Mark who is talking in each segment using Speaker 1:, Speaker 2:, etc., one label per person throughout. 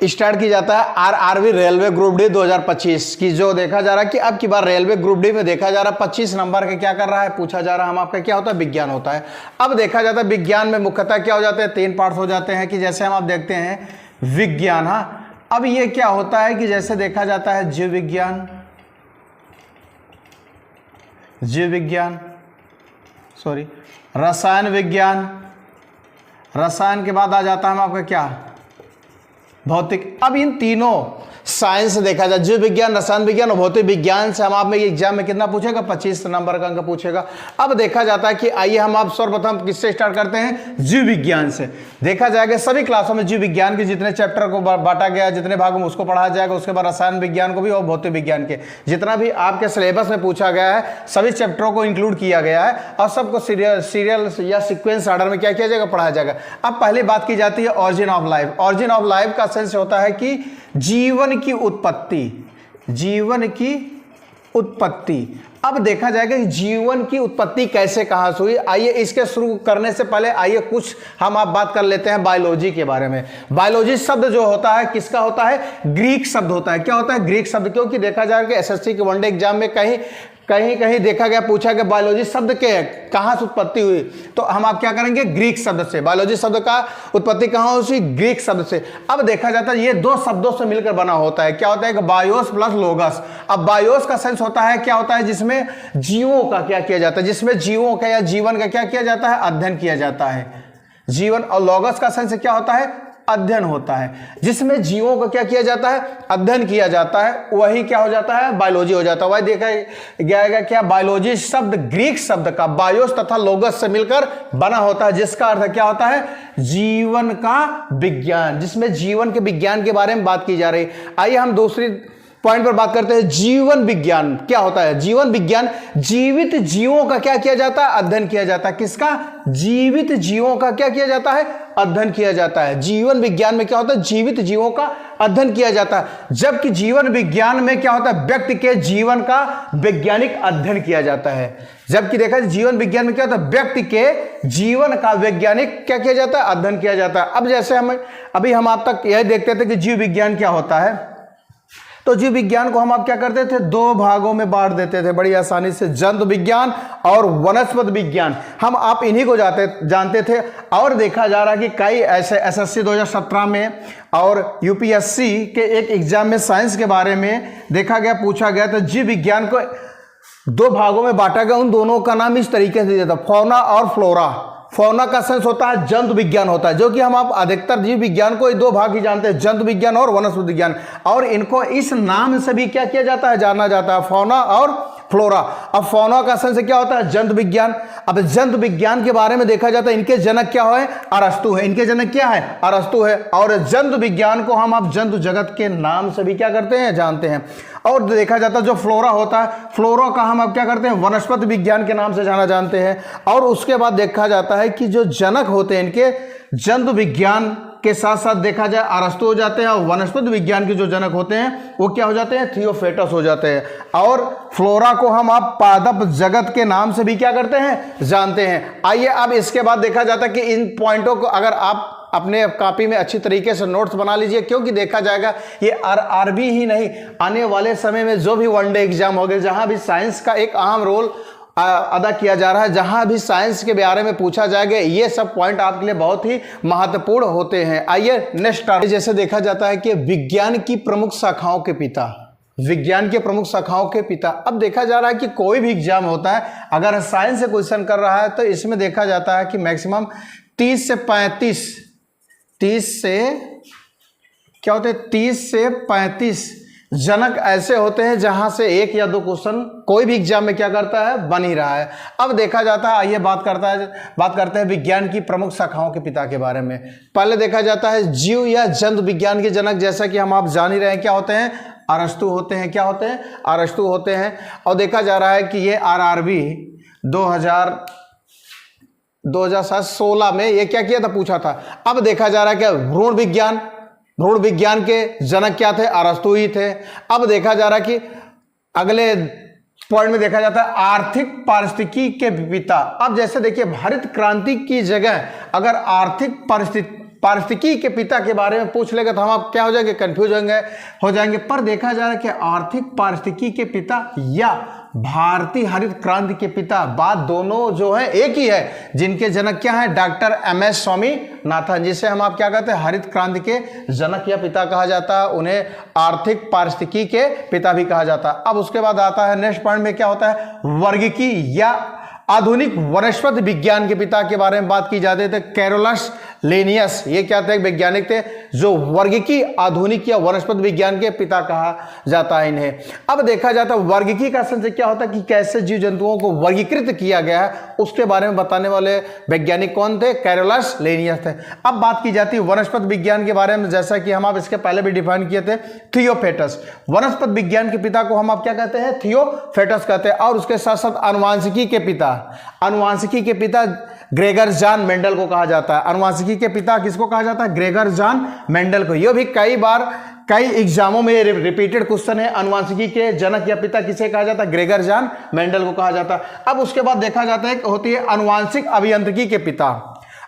Speaker 1: Start की जाता है आरआरबी रेलवे ग्रुप डी 2025 की, जो देखा जा रहा है कि अब की बार रेलवे ग्रुप डी में देखा जा रहा है 25 नंबर का क्या कर रहा है, पूछा जा रहा है हम आपका क्या होता है, विज्ञान होता है। अब देखा जाता है विज्ञान में मुख्यतः क्या हो जाते हैं, 3 पार्ट्स हो जाते हैं कि जैसे हम आप देखते हैं विज्ञान। हाँ, अब ये क्या होता है कि जैसे देखा जाता है जीव विज्ञान, रसायन विज्ञान, रसायन के बाद आ जाता है हम आपका क्या, भौतिक। अब इन तीनों साइंस से देखा जाए, जीव विज्ञान, रसायन विज्ञान और भौतिक विज्ञान से हम आप में एग्जाम में कितना पूछेगा, 25 नंबर का अंक पूछेगा। अब देखा जाता है कि आइए हम आप सर्वप्रथम किससे स्टार्ट करते हैं, जीव विज्ञान से। देखा जाएगा सभी क्लासों में जीव विज्ञान के जितने चैप्टर को बांटा गया, जितने भागों में उसको पढ़ाया जाएगा। उसके बाद रसायन विज्ञान को भी और भौतिक विज्ञान के जितना भी आपके सिलेबस में पूछा गया है सभी चैप्टरों को इंक्लूड किया गया है और सबको सीरियल या सिक्वेंस ऑर्डर में क्या किया जाएगा, पढ़ाया जाएगा। अब पहली बात की जाती है origin of life. Origin of life का सेंस होता है कि जीवन की उत्पत्ति, जीवन की उत्पत्ति। अब देखा जाएगा कि जीवन की उत्पत्ति कैसे कहां से हुई। आइए इसके शुरू करने से पहले आइए कुछ हम आप बात कर लेते हैं बायोलॉजी के बारे में। बायोलॉजी शब्द जो होता है किसका होता है, ग्रीक शब्द होता है। क्या होता है, ग्रीक शब्द। क्योंकि देखा जाएगा कि एसएससी के वनडे एग्जाम में कहीं देखा गया, पूछा गया बायोलॉजी शब्द के कहां से उत्पत्ति हुई, तो हम आप क्या करेंगे, ग्रीक शब्द से। बायोलॉजी शब्द का उत्पत्ति कहां हुई, ग्रीक शब्द से। अब देखा जाता है ये 2 शब्दों से मिलकर बना होता है। क्या होता है, बायोस प्लस लोगस। अब बायोस का सेंस होता है क्या होता है, जिसमें जीवों का क्या किया जाता है, जिसमें जीवों का या जीवन का क्या किया जाता है, अध्ययन किया जाता है, जीवन। और लोगस का सेंस क्या होता है, अध्ययन होता है, जिसमें जीवों का क्या किया जाता है, अध्ययन किया जाता है, वही क्या हो जाता है, बायोलॉजी हो जाता है। वही देखा जाएगा क्या, बायोलॉजी शब्द ग्रीक शब्द का बायोस तथा लोगस से मिलकर बना होता है, जिसका अर्थ क्या होता है, जीवन का विज्ञान, जिसमें जीवन के विज्ञान के बारे में बात की जा रही है। आइए हम दूसरी पॉइंट पर बात करते हैं, जीवन विज्ञान क्या होता है। जीवन विज्ञान जीवित जीवों का क्या किया जाता है, अध्ययन किया जाता है। किसका, जीवित जीवों का क्या किया जाता है, अध्ययन किया जाता है। जीवन विज्ञान में क्या होता है, जीवित जीवों का अध्ययन किया जाता है। जबकि जीवन विज्ञान में क्या होता है, व्यक्ति के जीवन का वैज्ञानिक अध्ययन किया जाता है। जबकि देखा जाए जीवन विज्ञान में क्या होता है, व्यक्ति के जीवन का वैज्ञानिक क्या किया जाता है, अध्ययन किया जाता है। अब जैसे हम आप तक यह देखते थे कि जीव विज्ञान क्या होता है, तो जीव विज्ञान को हम आप क्या करते थे, 2 भागों में बांट देते थे बड़ी आसानी से, जंतु विज्ञान और वनस्पति विज्ञान। हम आप इन्हीं को जानते थे। और देखा जा रहा है कि कई ऐसे एसएससी 2017 में और यूपीएससी के एक एग्जाम में साइंस के बारे में देखा गया, पूछा गया, तो जीव विज्ञान को 2 भागों में बांटा गया। उन दोनों का नाम इस तरीके से दिया था, फौना और फ्लोरा। फौना का सेंस होता है जंतु विज्ञान होता है, जो कि हम आप अधिकतर जीव विज्ञान को 2 भाग ही जानते हैं, जंतु विज्ञान और वनस्पति विज्ञान। और इनको इस नाम से भी क्या किया जाता है, जाना जाता है, फौना और फ्लोरा। अब फौना का सेंस क्या होता है, जंतु विज्ञान। अब जंतु विज्ञान के बारे में देखा जाता है, इनके जनक क्या है, अरस्तु है। इनके जनक क्या है, अरस्तु है। और जंतु विज्ञान को हम आप जंतु जगत के नाम से भी क्या करते हैं, जानते हैं। और देखा जाता है जो फ्लोरा होता है, फ्लोरा का हम अब क्या करते हैं, वनस्पति विज्ञान के नाम से जाना जानते हैं। और उसके बाद देखा जाता है कि जो जनक होते हैं इनके, जंतु विज्ञान के साथ साथ देखा जाए अरस्तु हो जाते हैं, और वनस्पति विज्ञान के जो जनक होते हैं वो क्या हो जाते हैं, थियोफेटस हो जाते हैं। और फ्लोरा को हम आप पादप जगत के नाम से भी क्या करते हैं, जानते हैं। आइए अब इसके बाद देखा जाता है कि इन पॉइंटों को अगर आप अपने कॉपी में अच्छी तरीके से नोट्स बना लीजिए, क्योंकि देखा जाएगा ये आरआरबी ही नहीं, आने वाले समय में जो भी वनडे एग्जाम हो गए, जहां भी साइंस का एक अहम रोल अदा किया जा रहा है, जहां भी साइंस के बारे में पूछा जाएगा, ये सब पॉइंट आपके लिए बहुत ही महत्वपूर्ण होते हैं। आइए नेक्स्ट, जैसे देखा जाता है कि विज्ञान की प्रमुख शाखाओं के पिता, विज्ञान के प्रमुख शाखाओं के पिता। अब देखा जा रहा है कि कोई भी एग्जाम होता है, अगर साइंस से क्वेश्चन कर रहा है तो इसमें देखा जाता है कि मैक्सिमम 30 से 35 जनक ऐसे होते हैं जहां से 1 या 2 क्वेश्चन कोई भी एग्जाम में क्या करता है, बन ही रहा है। अब देखा जाता है, आइए बात करते हैं विज्ञान की प्रमुख शाखाओं के पिता के बारे में। पहले देखा जाता है जीव या जंतु विज्ञान के जनक, जैसा कि हम आप जान ही रहे हैं, क्या होते हैं, अरस्तु होते हैं। क्या होते हैं, अरस्तु होते हैं। और देखा जा रहा है कि ये आरआरबी 2016 में ये क्या किया था, पूछा था। अब देखा जा रहा है कि भ्रूण विज्ञान के जनक क्या थे, अरस्तु ही थे। अब देखा जा रहा है कि अगले पॉइंट में देखा जाता है आर्थिक पारिस्थितिकी के पिता। अब जैसे देखिए हरित क्रांति की जगह अगर आर्थिक पारिस्थितिकी के पिता के बारे में पूछ लेगा तो हम आप क्या हो जाएंगे, कंफ्यूज हो जाएंगे। पर देखा जा रहा है कि आर्थिक पारिस्थितिकी के पिता या भारतीय हरित क्रांति के पिता, बात दोनों जो है एक ही है, जिनके जनक क्या है, डॉक्टर MS स्वामीनाथन, जिसे हम आप क्या कहते हैं, हरित क्रांति के जनक या पिता कहा जाता है। उन्हें आर्थिक पारिस्थितिकी के पिता भी कहा जाता है। अब उसके बाद आता है नेक्स्ट पॉइंट में क्या होता है, वर्गीकी या आधुनिक वनस्पति विज्ञान के पिता के बारे में बात की जाती है। कैरोलस लिनियस, ये क्या थे, वैज्ञानिक थे जो वर्गीकी, आधुनिक या वनस्पति विज्ञान के पिता कहा जाता है इन्हें। अब देखा जाता है वर्गीकी का संशय क्या होता है कि कैसे जीव जंतुओं को वर्गीकृत किया गया है, उसके बारे में बताने वाले वैज्ञानिक कौन थे, कैरोलस लिनियस थे। अब बात की जाती है वनस्पति विज्ञान के बारे में, जैसा कि हम आप इसके पहले भी डिफाइन किए थे, थियोफेटस। वनस्पति विज्ञान के पिता को हम आप क्या कहते हैं, थियोफेटस कहते हैं। और उसके साथ साथ अनुवांशिकी के पिता, अनुवांशिकी के पिता ग्रेगर जॉन मेंडल को कहा जाता है। अनुवांशिकी के पिता किसको कहा जाता है, ग्रेगर जॉन मेंडल को। यह भी कई बार कई एग्जामों में रिपीटेड क्वेश्चन है, अनुवांशिकी के जनक या पिता किसे कहा जाता है, ग्रेगर जॉन मेंडल को कहा जाता है। अब उसके बाद देखा जाता है होती है अनुवांशिक अभियांत्रिकी के पिता।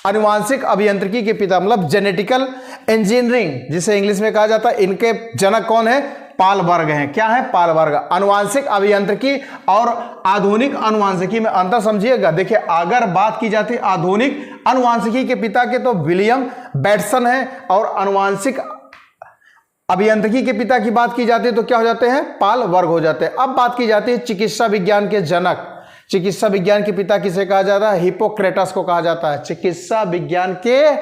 Speaker 1: अनुवांशिक अभियांत्रिकी के पिता मतलब जेनेटिकल इंजीनियरिंग जिसे इंग्लिश में कहा जाता है, इनके जनक कौन है, पाल वर्ग हैं। क्या है, पाल वर्ग। अनुवांशिक अभियांत्रिकी और आधुनिक अनुवांशिकी में अंतर समझिएगा। देखिए अगर बात की जाती है आधुनिक अनुवांशिकी के पिता के तो विलियम बेटसन है, और अनुवांशिक अभियांत्रिकी के पिता की बात की जाती है तो क्या हो जाते हैं, पाल वर्ग हो जाते हैं। अब बात की जाती है चिकित्सा विज्ञान के जनक, चिकित्सा विज्ञान के पिता किसे कहा जाता है, हिप्पोक्रेटस को कहा जाता है। चिकित्सा विज्ञान के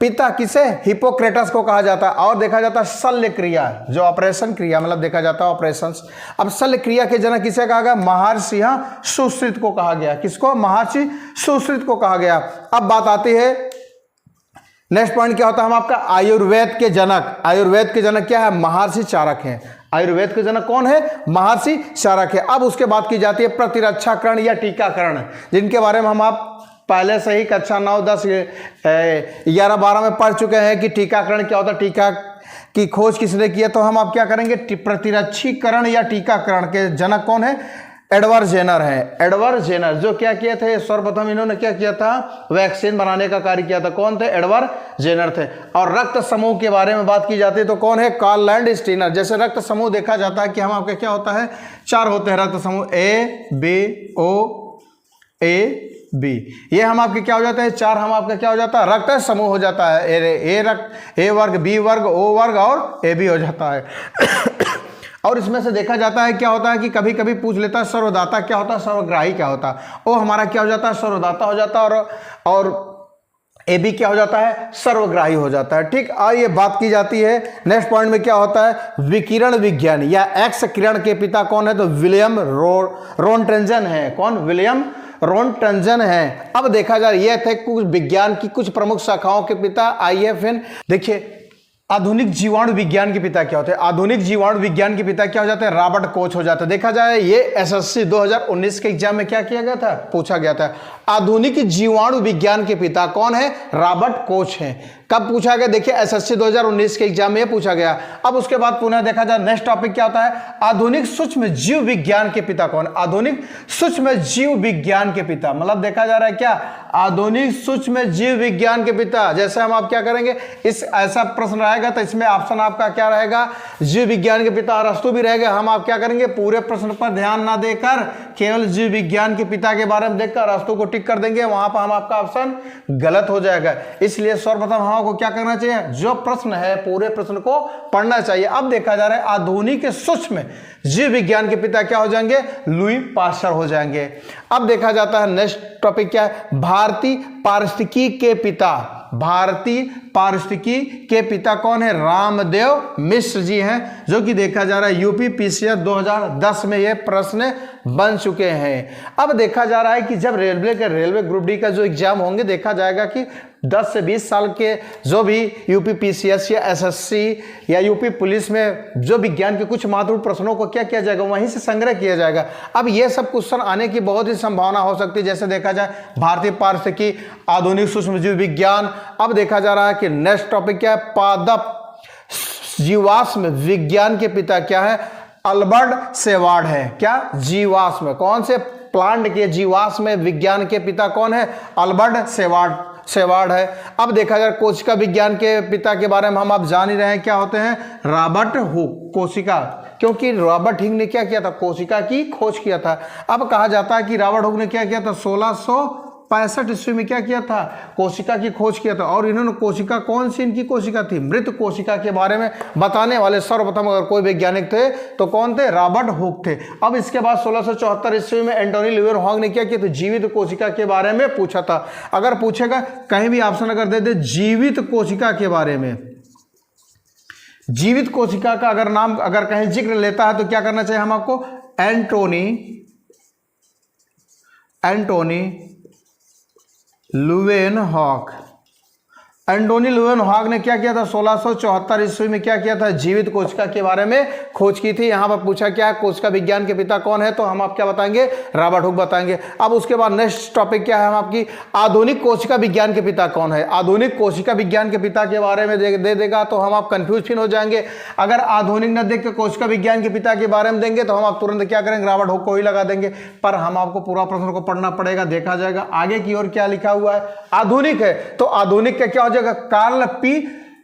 Speaker 1: पिता किसे, हिप्पोक्रेटस को कहा जाता है। और देखा जाता है शल्य क्रिया, जो ऑपरेशन क्रिया मतलब देखा जाता है ऑपरेशंस। अब शल्य क्रिया के जनक किसे कहा गया, महर्षि सुश्रुत को कहा गया। किसको, महर्षि सुश्रुत को कहा गया। अब बात आती है नेक्स्ट पॉइंट क्या होता है, हम आपका आयुर्वेद के जनक। आयुर्वेद के जनक क्या है, महर्षि चारक हैं। आयुर्वेद के जनक कौन है, महर्षि चारक है। अब उसके बाद की जाती है प्रतिरक्षाकरण या टीकाकरण, जिनके बारे में हम आप पहले से ही कक्षा 9, 10, 11, 12 में पढ़ चुके हैं कि टीकाकरण क्या होता है, टीका की खोज किसने किया। तो हम आप क्या करेंगे, प्रतिरक्षीकरण या टीकाकरण के जनक कौन है, एडवर्ड जेनर है। एडवर्ड जेनर जो क्या किए थे, सर्वप्रथम इन्होंने क्या किया था, वैक्सीन बनाने का कार्य किया था। कौन थे, एडवर्ड जेनर थे। और रक्त समूह के बारे में बात की जाती है तो कौन है, कार्ल लैंडस्टीनर। जैसे रक्त समूह देखा जाता है कि हम आपके क्या होता है, 4 होते हैं रक्त समूह, AB ये हम आपके क्या हो जाते हैं, 4 हम आपका क्या हो जाता है, रक्त समूह हो जाता है। ए वर्ग, बी वर्ग, O वर्ग और AB हो जाता है। और इसमें से देखा जाता है क्या होता है कि कभी कभी पूछ लेता है सर्वदाता क्या होता है, सर्वग्राही क्या होता है। ओ हमारा क्या हो जाता है, सर्वदाता हो जाता है, और AB क्या हो जाता है, सर्वग्राही हो जाता है। ठीक, और ये बात की जाती है नेक्स्ट पॉइंट में क्या होता है, विकिरण विज्ञान या एक्स किरण के पिता कौन है, तो विलियम रोनटंजन है। कौन, विलियम रोनटंजन है। अब देखा जाए ये थे कुछ विज्ञान की कुछ प्रमुख शाखाओं के पिता। आइए फिर देखिए आधुनिक जीवाणु विज्ञान के पिता क्या होते हैं। आधुनिक जीवाणु विज्ञान के पिता क्या हो जाते हैं, रॉबर्ट कोच हो जाता है। देखा जाए ये SSC 2019 के एग्जाम में क्या किया गया था, पूछा गया था। आधुनिक जीवाणु विज्ञान के पिता कौन है, रॉबर्ट कोच हैं। कब पूछा गया, देखिए SSC 2019 के एग्जाम में पूछा गया। अब उसके बाद पुनः देखा जाए नेक्स्ट टॉपिक क्या होता है, आधुनिक सूक्ष्म जीव विज्ञान के पिता कौन। आधुनिक सूक्ष्म जीव विज्ञान के पिता मतलब देखा जा रहा है क्या, आधुनिक सूक्ष्म जीव विज्ञान के पिता। जैसे हम आप क्या करेंगे, इस ऐसा प्रश्न रहेगा तो इसमें ऑप्शन आपका क्या रहेगा, जीव विज्ञान के पिता अरस्तु भी रहेगा। हम आप क्या करेंगे, पूरे प्रश्न पर ध्यान ना देकर केवल जीव विज्ञान के पिता के बारे में देखकर अरस्तु को टिक कर देंगे, वहां पर हम आपका ऑप्शन गलत हो जाएगा। इसलिए सर्वप्रथम हमको क्या करना चाहिए, जो प्रश्न है पूरे प्रश्न को पढ़ना चाहिए। अब देखा जा रहा है आधुनिक सूक्ष्म जीव विज्ञान के पिता क्या हो जाएंगे, लुई पास्चर हो जाएंगे। अब देखा जाता है नेक्स्ट टॉपिक क्या है, भारतीय पारिस्थितिकी के पिता। भारतीय पारिस्थितिकी के पिता कौन है, रामदेव मिश्र जी हैं, जो कि देखा जा रहा है UPPCS 2010 में ये प्रश्न बन चुके हैं। अब देखा जा रहा है कि जब रेलवे ग्रुप डी का जो एग्जाम होंगे, देखा जाएगा कि 10 से 20 साल के जो भी UPPCS या SSC या UP पुलिस में जो विज्ञान के कुछ महत्वपूर्ण प्रश्नों को क्या किया जाएगा, वहीं से संग्रह किया जाएगा। अब ये सब क्वेश्चन आने की बहुत ही संभावना हो सकती है। जैसे देखा जाए भारतीय पारिस्थितिकी, आधुनिक सूक्ष्मजीव विज्ञान। अब देखा जा रहा है कि नेक्स्ट टॉपिक क्या है, पादप जीवाश्म विज्ञान के पिता क्या है, अल्बर्ट सेवार्ड है। क्या, जीवाश्म, कौन से प्लांट के जीवाश्म विज्ञान के पिता कौन है, अल्बर्ट से अवार्ड है। अब देखा जाए कोशिका विज्ञान के पिता के बारे में हम आप जान ही रहे हैं, क्या होते हैं, रॉबर्ट हुक। कोशिका, क्योंकि रॉबर्ट हुक ने क्या किया था, कोशिका की खोज किया था। अब कहा जाता है कि रॉबर्ट हुक ने क्या किया था, 1665 ईस्वी में क्या किया था, कोशिका की खोज किया था। और इन्होंने कोशिका, कौन सी इनकी कोशिका थी, मृत कोशिका के बारे में बताने वाले सर्वप्रथम अगर कोई वैज्ञानिक थे तो कौन थे, रॉबर्ट हुक थे। अब इसके बाद 1674 ईस्वी में एंटोनी ल्यूवेनहॉक ने क्या किया था, जीवित कोशिका के बारे में पूछा था। अगर पूछेगा कहीं भी ऑप्शन अगर दे दे जीवित कोशिका के बारे में, जीवित कोशिका का अगर नाम अगर कहीं जिक्र लेता है तो क्या करना चाहिए हम आपको, एंटोनी लुवेनहॉक। एंटोनी लुवेनहॉक ने क्या किया था, 1674 ईस्वी में क्या किया था, जीवित कोशिका के बारे में खोज की थी। यहां पर पूछा क्या, कोशिका विज्ञान के पिता कौन है, तो हम आप क्या बताएंगे, रॉबर्ट हुक बताएंगे। अब उसके बाद नेक्स्ट टॉपिक क्या है हम आपकी, आधुनिक कोशिका विज्ञान के पिता कौन है। आधुनिक कोशिका विज्ञान के पिता के बारे में दे देगा तो हम आप कंफ्यूज फिर हो जाएंगे। अगर आधुनिक न देख के कोशिका विज्ञान के पिता के बारे में देंगे तो हम आप तुरंत क्या करेंगे, रॉबर्ट हुक को ही लगा देंगे। पर हम आपको पूरा प्रश्न को पढ़ना पड़ेगा, देखा जाएगा आगे की ओर क्या लिखा हुआ है। आधुनिक है तो आधुनिक का क्या हो जाएगा, कार्ल पी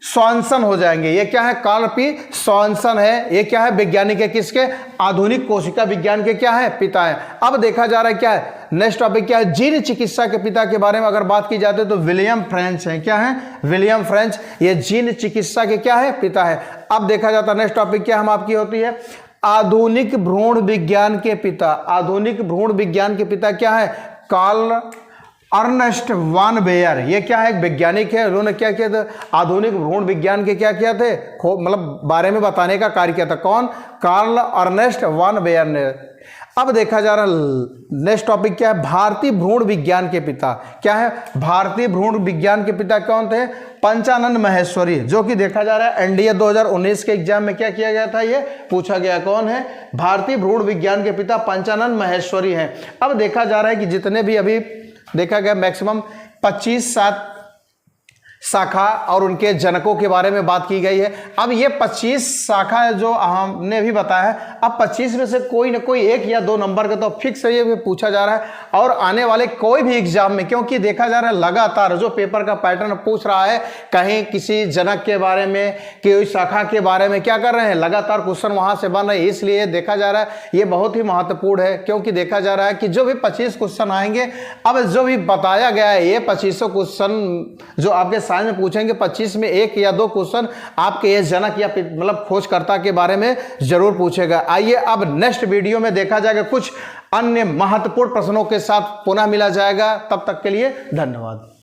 Speaker 1: स्वॉनसन हो जाएंगे। ये क्या है, कार्ल पी स्वॉनसन है। ये क्या है, वैज्ञानिक है किसके, आधुनिक कोशिका विज्ञान के क्या है, पिता है। अब देखा जा रहा है क्या है, नेक्स्ट टॉपिक क्या है, जीन चिकित्सा के पिता के बारे में अगर बात की जाती है तो विलियम फ्रेंच है। क्या है, विलियम फ्रेंच, ये जीन चिकित्सा के क्या है, पिता है। अब देखा जाता है नेक्स्ट टॉपिक क्या हम आपकी होती है, आधुनिक भ्रूण विज्ञान के पिता। आधुनिक भ्रूण विज्ञान के पिता क्या है, कार्ल अर्नेस्ट वान बेयर। ये क्या है, एक वैज्ञानिक है। उन्होंने क्या किया था, आधुनिक भ्रूण विज्ञान के क्या किया थे, मतलब बारे में बताने का कार्य किया था। कौन, कार्ल अर्नेस्ट वान बेयर ने। अब देखा जा रहा नेक्स्ट टॉपिक क्या है, भारतीय भ्रूण विज्ञान के पिता। क्या है, भारतीय भ्रूण विज्ञान के पिता कौन थे, पंचानन माहेश्वरी, जो कि देखा जा रहा है एनडीए 2019 के एग्जाम में क्या किया गया था, ये पूछा गया। कौन है, भारतीय भ्रूण विज्ञान के पिता पंचानन माहेश्वरी हैं। अब देखा जा रहा है कि जितने भी अभी देखा गया मैक्सिमम 25 शाखा और उनके जनकों के बारे में बात की गई है। अब ये 25 शाखा जो हमने भी बताया है, अब 25 में से कोई ना कोई एक या दो नंबर का तो फिक्स है, ये पूछा जा रहा है। और आने वाले कोई भी एग्जाम में, क्योंकि देखा जा रहा है लगातार जो पेपर का पैटर्न पूछ रहा है, कहीं किसी जनक के बारे में, कोई शाखा के बारे में क्या कर रहे हैं, लगातार क्वेश्चन वहां से बन रहे हैं। इसलिए देखा जा रहा है ये बहुत ही महत्वपूर्ण है, क्योंकि देखा जा रहा है कि जो भी 25 क्वेश्चन आएंगे, अब जो भी बताया गया है ये 2500 क्वेश्चन जो आपके साइंस में पूछेंगे, 25 में एक या दो क्वेश्चन आपके ये जनक या मतलब खोजकर्ता के बारे में जरूर पूछेगा। आइए अब नेक्स्ट वीडियो में देखा जाएगा कुछ अन्य महत्वपूर्ण प्रश्नों के साथ पुनः मिला जाएगा। तब तक के लिए धन्यवाद।